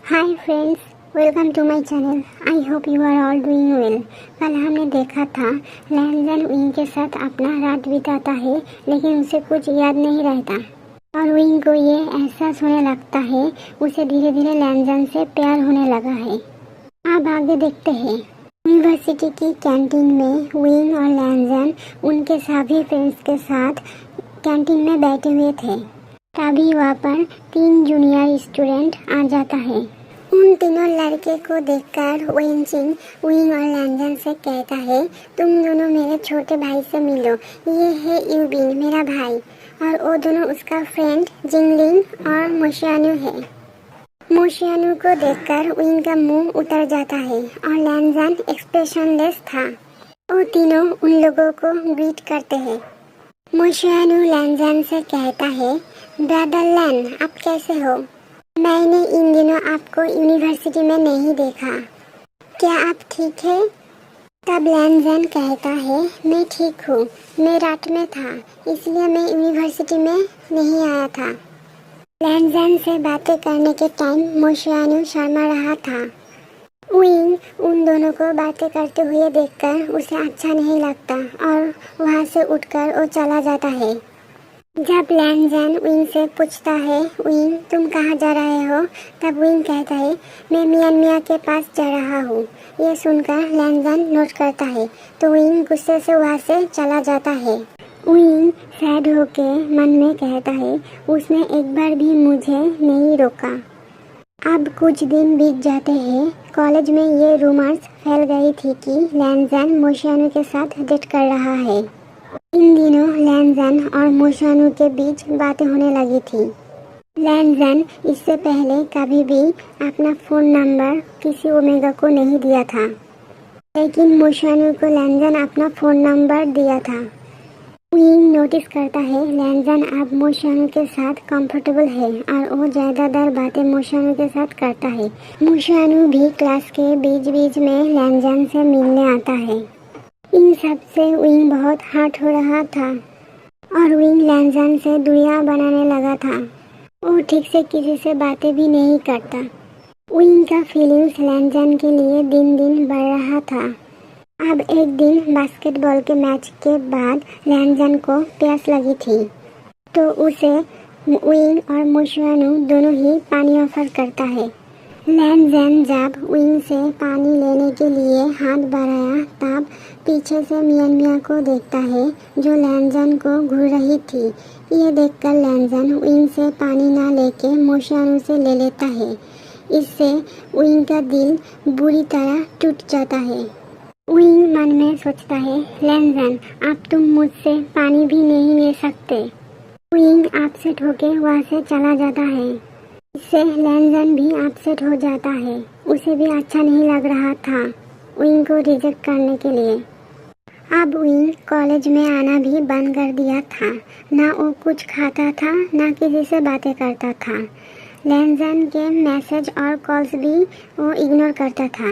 Hi friends, welcome to my channel. I hope you are all doing well. कल हमने देखा था लैंजन wing के साथ अपना रात बिताता है, लेकिन उसे कुछ याद नहीं रहता और विंग को ये एहसास होने लगता है उसे धीरे धीरे लैंजन से प्यार होने लगा है। अब आगे देखते हैं। यूनिवर्सिटी की कैंटीन में विंग और लैंजन उनके सभी फ्रेंड्स के साथ कैंटीन में बैठे हुए थे। तभी वहाँ पर 3 जूनियर स्टूडेंट आ जाता है। उन तीनों लड़के को देखकर वेनचिंग विंग और लैंजन से कहता है, तुम दोनों मेरे छोटे भाई से मिलो। ये है यूबिन, मेरा भाई, और वो दोनों उसका फ्रेंड जिंगलिंग और मोशियानु है। मोशियानु को देखकर विंग का मुंह उतर जाता है और लैंजन एक्सप्रेशनलेस था। वो तीनों उन लोगों को ग्रीट करते हैं। मोशियानु लैंजन से कहता है, ब्रदर लैन, आप कैसे हो? मैंने इन दिनों आपको यूनिवर्सिटी में नहीं देखा, क्या आप ठीक है? तब लैंजन कहता है, मैं ठीक हूँ, मैं रात में था, इसलिए मैं यूनिवर्सिटी में नहीं आया था। लैंजन से बातें करने के टाइम मोशियानु शर्मा रहा था। विंग उन दोनों को बातें करते हुए देखकर उसे अच्छा नहीं लगता और वहाँ से उठकर वो चला जाता है। जब लैंजन विंग से पूछता है, विंग तुम कहाँ जा रहे हो? तब विंग कहता है, मैं मियान मिया के पास जा रहा हूँ। ये सुनकर लैंजन नोट करता है तो विंग गुस्से से वहाँ से चला जाता है। विंग सैड होके मन में कहता है, उसने एक बार भी मुझे नहीं रोका। अब कुछ दिन बीत जाते हैं। कॉलेज में ये रूमर्स फैल गई थी कि लैंजन मोशियानु के साथ डेट कर रहा है। इन दिनों लैंजन और मोशियानु के बीच बातें होने लगी थी। लैंजन इससे पहले कभी भी अपना फ़ोन नंबर किसी ओमेगा को नहीं दिया था, लेकिन मोशियानु को लैंजन अपना फ़ोन नंबर दिया था। विंग नोटिस करता है लैंजन अब मोशियानु के साथ कंफर्टेबल है और वो ज़्यादातर बातें मोशियानु के साथ करता है। मोशियानु भी क्लास के बीच बीच में लैंजन से मिलने आता है। इन सब से विंग बहुत हर्ट हो रहा था और विंग लैंजन से दूरियां बनाने लगा था। वो ठीक से किसी से बातें भी नहीं करता। विंग का फीलिंग्स लैंजन के लिए दिन दिन बढ़ रहा था। अब एक दिन बास्केटबॉल के मैच के बाद लैंजन को प्यास लगी थी तो उसे विंग और मोशियानु दोनों ही पानी ऑफर करता है। लैंजन जब विंग से पानी लेने के लिए हाथ बढ़ाया तब पीछे से मियान मिया को देखता है जो लैंजन को घूर रही थी। ये देखकर लैंजन विंग से पानी ना लेके मोशियानु से ले लेता है। इससे विंग का दिल बुरी तरह टूट जाता है। विंग मन में सोचता है, लैंजन अब तुम मुझसे पानी भी नहीं ले सकते। विंग अपसेट होके वहाँ से चला जाता है। इससे लैंजन भी अपसेट हो जाता है। उसे भी अच्छा नहीं लग रहा था विंग को रिजेक्ट करने के लिए। अब विंग कॉलेज में आना भी बंद कर दिया था। ना वो कुछ खाता था ना किसी से बातें करता था। लैंजन के मैसेज और कॉल्स भी वो इग्नोर करता था।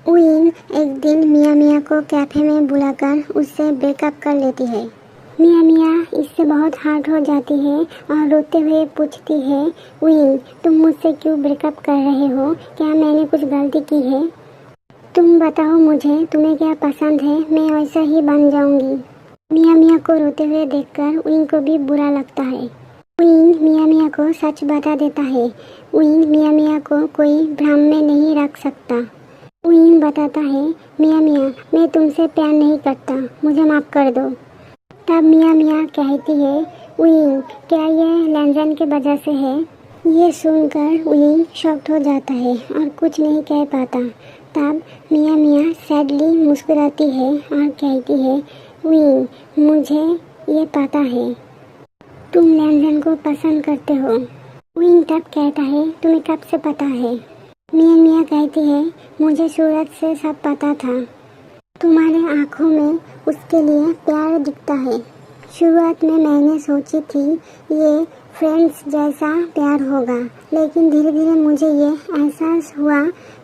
विंग एक दिन मिया मिया को कैफे में बुलाकर उससे ब्रेकअप कर लेती है। मिया मिया इससे बहुत हर्ट हो जाती है और रोते हुए पूछती है, विंग तुम मुझसे क्यों ब्रेकअप कर रहे हो? क्या मैंने कुछ गलती की है? तुम बताओ मुझे, तुम्हें क्या पसंद है, मैं वैसा ही बन जाऊंगी। मिया मिया को रोते हुए देखकर विंग को भी बुरा लगता है। विंग मिया मिया को सच बता देता है। विंग मिया मिया को कोई भ्रम में नहीं रख सकता। विंग बताता है, मिया मिया मैं तुमसे प्यार नहीं करता, मुझे माफ़ कर दो। तब मिया मिया कहती है, विंग क्या ये लैंजन के वजह से है? ये सुनकर विंग शॉक्ड हो जाता है और कुछ नहीं कह पाता। तब मिया मिया सैडली मुस्कुराती है और कहती है, विंग मुझे ये पता है तुम लैंजन को पसंद करते हो। विंग तब कहता है, तुम्हें कब से पता है? मिया मिया कहती है, मुझे सूरत से सब पता था। तुम्हारे आँखों में उसके लिए प्यार दिखता है। शुरुआत में मैंने सोची थी ये फ्रेंड्स जैसा प्यार होगा, लेकिन धीरे धीरे मुझे ये एहसास हुआ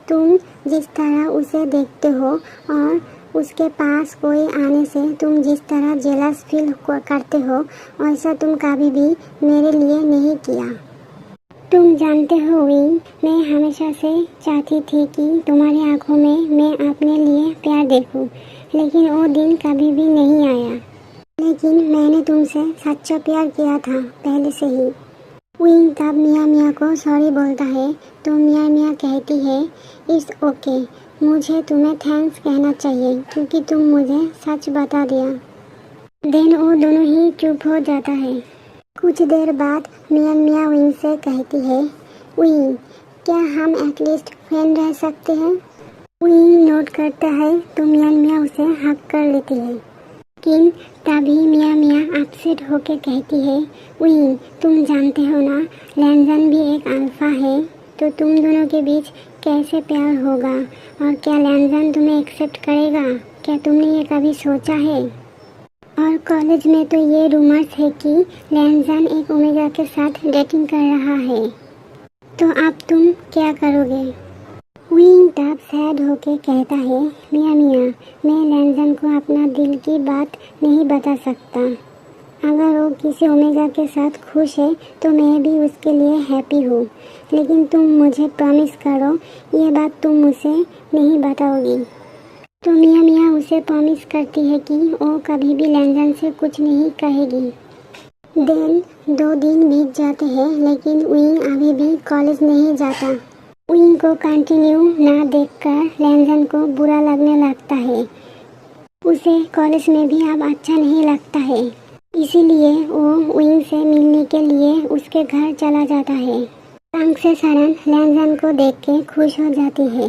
तुम जिस तरह उसे देखते हो और उसके पास कोई आने से तुम जिस तरह जेलस फील करते हो, वैसा तुम कभी भी मेरे लिए नहीं किया। तुम जानते हो विंग, मैं हमेशा से चाहती थी कि तुम्हारी आंखों में मैं अपने लिए प्यार देखूं, लेकिन वो दिन कभी भी नहीं आया। लेकिन मैंने तुमसे सच्चा प्यार किया था पहले से ही। विंग तब मियाँ मियाँ को सॉरी बोलता है तो मियाँ मियाँ कहती है इट्स ओके, मुझे तुम्हें थैंक्स कहना चाहिए क्योंकि तुम मुझे सच बता दिया। देन वो दोनों ही चुप हो जाता है। कुछ देर बाद मियाँ मियाँ विंग से कहती है विंग, क्या हम एटलीस्ट फ्रेंड रह सकते हैं? विंग नोट करता है तो मियाँ मियाँ उसे हक कर लेती है। लेकिन तभी मियाँ मियाँ अपसेट होके कहती है विंग, तुम जानते हो ना लैंजन भी एक अल्फा है, तो तुम दोनों के बीच कैसे प्यार होगा और क्या लैंजन तुम्हें एक्सेप्ट करेगा? क्या तुमने ये कभी सोचा है? और कॉलेज में तो ये रूमर्स है कि लैंजन एक ओमेगा के साथ डेटिंग कर रहा है, तो अब तुम क्या करोगे? विंग तब सैड होके कहता है मियाँ मियाँ, मैं लैंजन को अपना दिल की बात नहीं बता सकता। अगर वो किसी ओमेगा के साथ खुश है तो मैं भी उसके लिए हैप्पी हूँ, लेकिन तुम मुझे प्रॉमिस करो ये बात तुम उसे नहीं बताओगी। तो मियाँ मियाँ उसे प्रॉमिस करती है कि वो कभी भी लैंजन से कुछ नहीं कहेगी। देन 2 दिन बीत जाते हैं लेकिन विंग अभी भी कॉलेज नहीं जाता। विंग को कंटिन्यू ना देखकर लैंजन को बुरा लगने लगता है। उसे कॉलेज में भी अब अच्छा नहीं लगता है, इसीलिए वो विंग से मिलने के लिए उसके घर चला जाता है। कंग से सरन लैंजन को देख के खुश हो जाती है।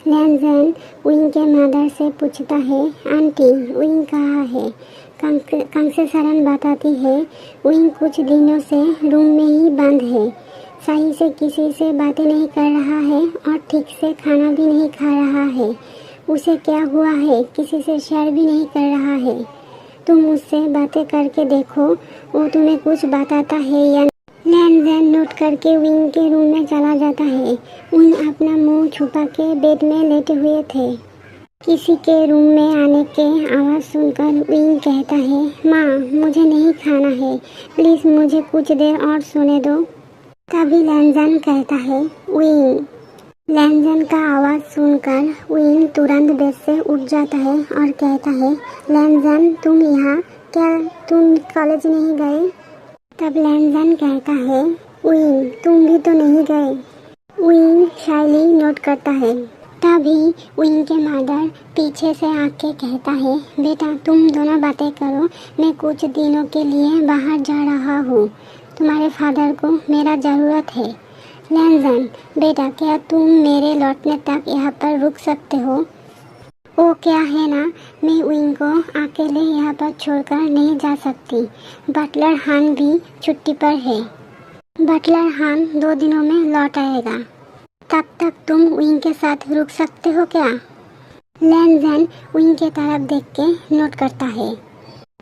लैंजन विंग के मदर से पूछता है आंटी विंग कहाँ है? कंग से सरन बताती है विंग कुछ दिनों से रूम में ही बंद है, सही से किसी से बातें नहीं कर रहा है और ठीक से खाना भी नहीं खा रहा है। उसे क्या हुआ है किसी से शेयर भी नहीं कर रहा है। तुम उससे बातें करके देखो, वो तुम्हें कुछ बताता है या। लैंजन नोट करके विंग के रूम में चला जाता है। विंग अपना मुंह छुपा के बेड में लेटे हुए थे। किसी के रूम में आने के आवाज़ सुनकर विंग कहता है माँ मुझे नहीं खाना है, प्लीज़ मुझे कुछ देर और सोने दो। तभी लैंजन कहता है विंग। लैंजन का आवाज़ सुनकर विंग तुरंत बेड से उठ जाता है और कहता है लैंजन तुम यहाँ, क्या तुम कॉलेज नहीं गए? तब लैंजन कहता है विंग तुम भी तो नहीं गए। विंग शायली नोट करता है। तभी विंग के मदर पीछे से आके कहता है बेटा तुम दोनों बातें करो, मैं कुछ दिनों के लिए बाहर जा रहा हूँ, तुम्हारे फादर को मेरा ज़रूरत है। लैंजन बेटा क्या तुम मेरे लौटने तक यहाँ पर रुक सकते हो? वो क्या है ना, मैं विंग को अकेले यहाँ पर छोड़कर नहीं जा सकती। बटलर हान भी छुट्टी पर है। बटलर हान 2 दिनों में लौट आएगा, तब तक तुम विंग के साथ रुक सकते हो क्या? लैंजन विंग के तरफ देख के नोट करता है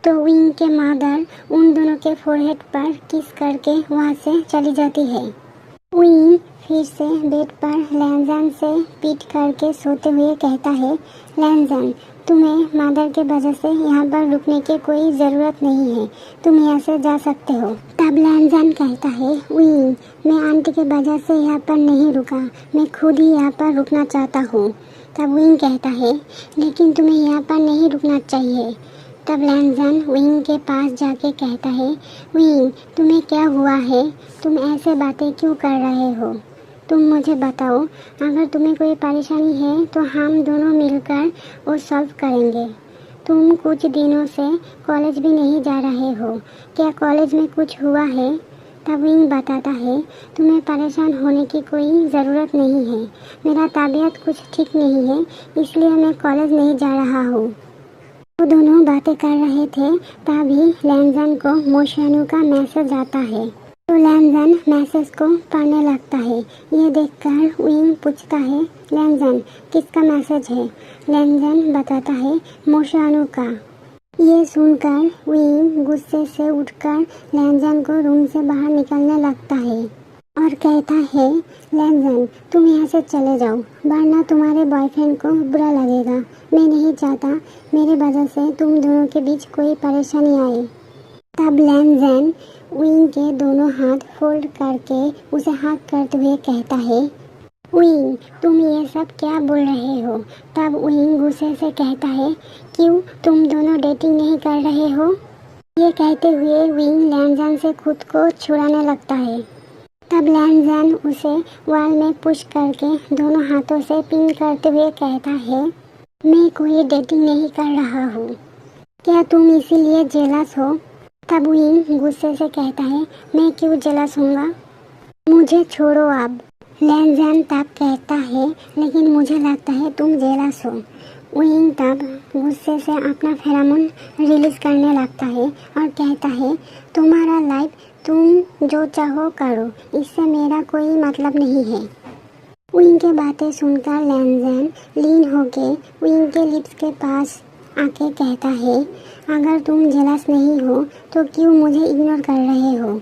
तो विंग के मदर उन दोनों के फोरहेड पर किस करके वहाँ से चली जाती है। विंग फिर से बेड पर लैंजन से पीट करके सोते हुए कहता है लैंजन तुम्हें मदर के वजह से यहाँ पर रुकने की कोई ज़रूरत नहीं है, तुम यहाँ से जा सकते हो। तब लैंजन कहता है विंग मैं आंटी के वजह से यहाँ पर नहीं रुका, मैं खुद ही यहाँ पर रुकना चाहता हूँ। तब विंग कहता है लेकिन तुम्हें यहाँ पर नहीं रुकना चाहिए। तब लैंजन विंग के पास जाके कहता है विंग तुम्हें क्या हुआ है, तुम ऐसे बातें क्यों कर रहे हो? तुम मुझे बताओ, अगर तुम्हें कोई परेशानी है तो हम दोनों मिलकर वो सॉल्व करेंगे। तुम कुछ दिनों से कॉलेज भी नहीं जा रहे हो, क्या कॉलेज में कुछ हुआ है? तब विंग बताता है तुम्हें परेशान होने की कोई ज़रूरत नहीं है, मेरा तबीयत कुछ ठीक नहीं है इसलिए मैं कॉलेज नहीं जा रहा हूँ। वो दोनों बातें कर रहे थे तभी लैंजन को मोशानु का मैसेज आता है। तो लैंजन मैसेज को पढ़ने लगता है। ये देखकर विंग पूछता है लैंजन किसका मैसेज है? लैंजन बताता है मोशानु का। ये सुनकर विंग गुस्से से उठकर लैंजन को रूम से बाहर निकलने लगता है और कहता है लैंजन तुम यहाँ से चले जाओ वरना तुम्हारे बॉयफ्रेंड को बुरा लगेगा। मैं नहीं चाहता मेरे वजह से तुम दोनों के बीच कोई परेशानी आए। तब लैंजन विंग के दोनों हाथ फोल्ड करके उसे हग करते हुए कहता है, विंग तुम ये सब क्या बोल रहे हो। तब विंग गुस्से से कहता है, क्यों तुम दोनों डेटिंग नहीं कर रहे हो। ये कहते हुए विंग लैंजन से खुद को छुड़ाने लगता है। तब लैंजन उसे वॉल में पुश करके दोनों हाथों से पिन करते हुए कहता है, मैं कोई डेटिंग नहीं कर रहा हूँ, क्या तुम इसीलिए जेलस हो। तब विंग गुस्से से कहता है, मैं क्यों जेलस हूँगा, मुझे छोड़ो अब। लैंजन तब कहता है, लेकिन मुझे लगता है तुम जेलस हो। विंग तब गुस्से से अपना फेरोमोन रिलीज करने लगता है और कहता है, तुम्हारा लाइफ तुम जो चाहो करो, इससे मेरा कोई मतलब नहीं है। विंग की बातें सुनकर लैंजन लीन होके विंग के लिप्स के पास आके कहता है, अगर तुम जेलस नहीं हो तो क्यों मुझे इग्नोर कर रहे हो।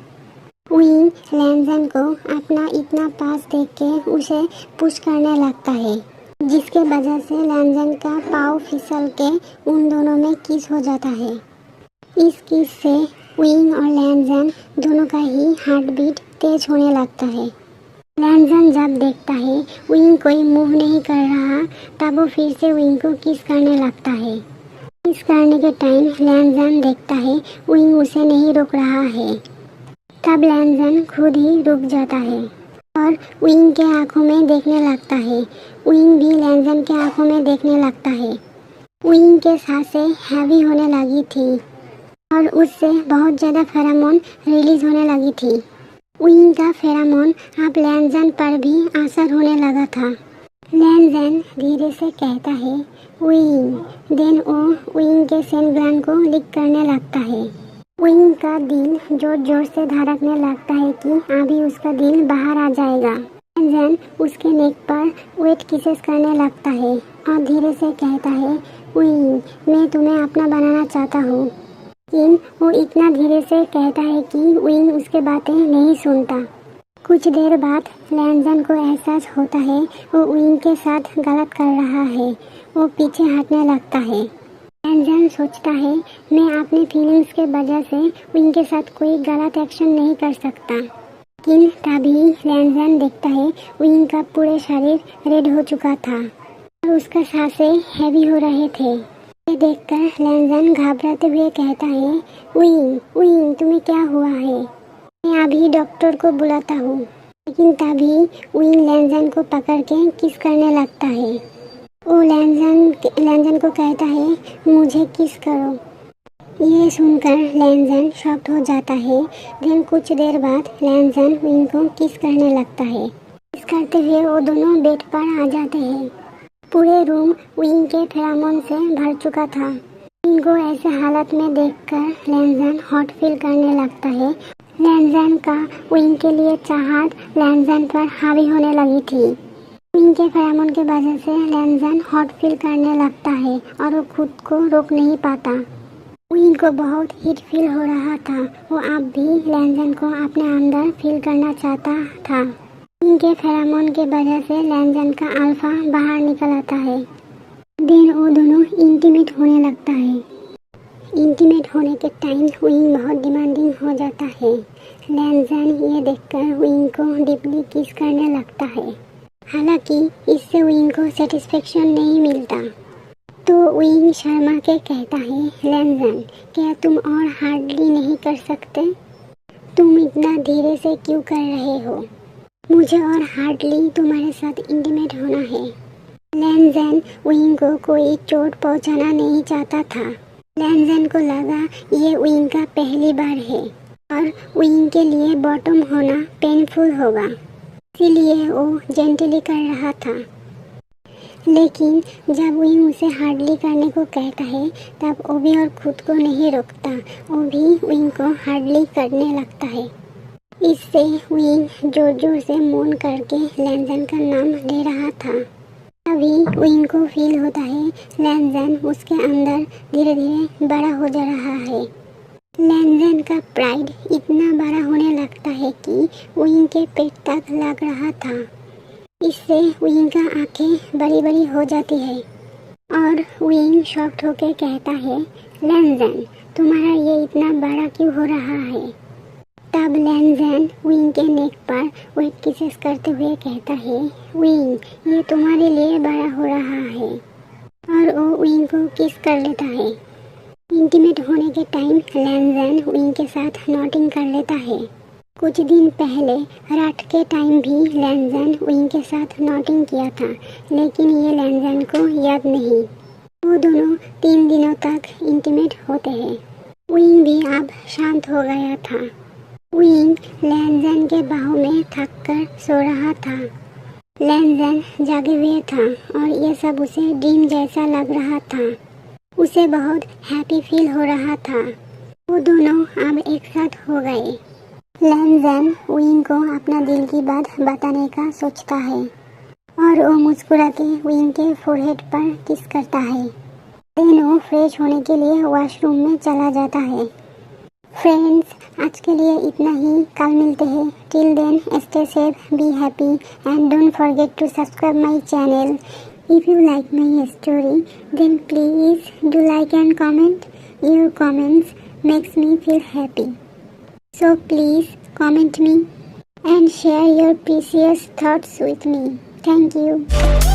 विंग लैंजन को अपना इतना पास देख के उसे पुश करने लगता है, जिसके वजह से लैंजन का पाँव फिसल के उन दोनों में किस हो जाता है। इस किस से विंग और लैंजन दोनों का ही हार्ट बीट तेज होने लगता है। लैंजन जब देखता है विंग कोई मूव नहीं कर रहा, तब वो फिर से विंग को किस करने लगता है। किस करने के टाइम लैंजन देखता है विंग उसे नहीं रोक रहा है। तब लैंजन खुद ही रुक जाता है और विंग के आंखों में देखने लगता है। विंग भी लैंजन के आंखों में देखने लगता है। विंग के सांसें हैवी होने लगी थी और उससे बहुत ज़्यादा फेरोमोन रिलीज होने लगी थी। विंग का फेरोमोन अब लैंजन पर भी असर होने लगा था। लैंजन धीरे से कहता है, विंग। देन वो विंग के सेंट ग्लैंड को लिक करने लगता है। विंग का दिल जोर जोर से धड़कने लगता है कि अभी उसका दिल बाहर आ जाएगा। लैंजन उसके नेक पर वेट किसेस करने लगता है और धीरे से कहता है, विंग मैं तुम्हें अपना बनाना चाहता हूँ। लेकिन वो इतना धीरे से कहता है कि विंग उसके बातें नहीं सुनता। कुछ देर बाद लैंजन को एहसास होता है वो विंग के साथ गलत कर रहा है। वो पीछे हटने लगता है। लैंजन सोचता है, मैं अपनी फीलिंग्स के वजह से विंग के साथ कोई गलत एक्शन नहीं कर सकता। लेकिन तभी लैंजन देखता है विंग का पूरे शरीर रेड हो चुका था और उसका सांसें हैवी हो रहे थे। ये देखकर लैंजन घबराते हुए कहता है, विंग विंग तुम्हें क्या हुआ है, मैं अभी डॉक्टर को बुलाता हूँ। लेकिन तभी विंग लैंजन को पकड़ के किस करने लगता है। वो लैंजन को कहता है, मुझे किस करो। ये सुनकर लैंजन शॉक्ड हो जाता है। फिर कुछ देर बाद लैंजन विंग को किस करने लगता है। किस करते हुए वो दोनों बेड पर आ जाते हैं। पूरे रूम विंग के फेरोमोन से भर चुका था। विंग को ऐसे हालत में देखकर लैंजन हॉट फील करने लगता है। लैंजन का विंग के लिए चाहत लैंजन पर हावी होने लगी थी। विंग के फेरोमोन के वजह से लैंजन हॉट फील करने लगता है और वो खुद को रोक नहीं पाता। विंग को बहुत हीट फील हो रहा था। वो अब भी लैंजन को अपने अंदर फील करना चाहता था। विंग के फेरोमोन के वजह से लैंजन का अल्फा बाहर निकल आता है। देन वो दोनों इंटीमेट होने लगता है। इंटीमेट होने के टाइम विंग बहुत डिमांडिंग हो जाता है। लैंजन ये देखकर विंग को डीपली किस करने लगता है। हालांकि इससे विंग को सेटिस्फेक्शन नहीं मिलता, तो विंग शर्मा के कहता है, लैंजन क्या तुम और हार्डली नहीं कर सकते, तुम इतना धीरे से क्यों कर रहे हो, मुझे और हार्डली तुम्हारे साथ इंटीमेट होना है। लैंजन विंग को कोई चोट पहुंचाना नहीं चाहता था। लैंजन को लगा ये विंग का पहली बार है और विंग के लिए बॉटम होना पेनफुल होगा, इसीलिए वो जेंटली कर रहा था। लेकिन जब विंग उसे हार्डली करने को कहता है, तब वो भी और खुद को नहीं रोकता। वो भी विंग को हार्डली करने लगता है। इससे विंग जोर जोर से मौन करके लैंजन का नाम ले रहा था। तभी विंग को फील होता है लैंजन उसके अंदर धीरे धीरे बड़ा हो जा रहा है। लैंजन का प्राइड इतना बड़ा होने लगता है कि विंग के पेट तक लग रहा था। इससे विंग का आंखें बड़ी बड़ी हो जाती है और विंग शॉक्ड होकर कहता है, लैंजन तुम्हारा ये इतना बड़ा क्यों हो रहा है। तब लैनज़ेन विंग के नेक पर वेट किसेस करते हुए कहता है, विंग ये तुम्हारे लिए बड़ा हो रहा है। और वो विंग को किस कर लेता है। इंटीमेट होने के टाइम लैनज़ेन विंग के साथ नॉटिंग कर लेता है। कुछ दिन पहले रात के टाइम भी लैनज़ेन विंग के साथ नॉटिंग किया था, लेकिन ये लैनज़ेन को याद नहीं। वो दोनों 3 दिनों तक इंटीमेट होते हैं। विंग भी अब शांत हो गया था। विंग लैनज़ेन के बाहों में थक कर सो रहा था। लैनज़ेन जागे हुए था और ये सब उसे ड्रीम जैसा लग रहा था। उसे बहुत हैप्पी फील हो रहा था। वो दोनों अब एक साथ हो गए। लैनज़ेन विंग को अपना दिल की बात बताने का सोचता है और वो मुस्कुरा के विंग के फोरहेड पर किस करता है। देन वो फ्रेश होने के लिए वॉशरूम में चला जाता है। फ्रेंड्स, आज के लिए इतना ही। कल मिलते हैं। Till then stay safe, be happy and don't forget to subscribe my channel. If you like my story, then please do like and comment. Your comments makes me feel happy. So please comment me and share your precious thoughts with me. Thank you.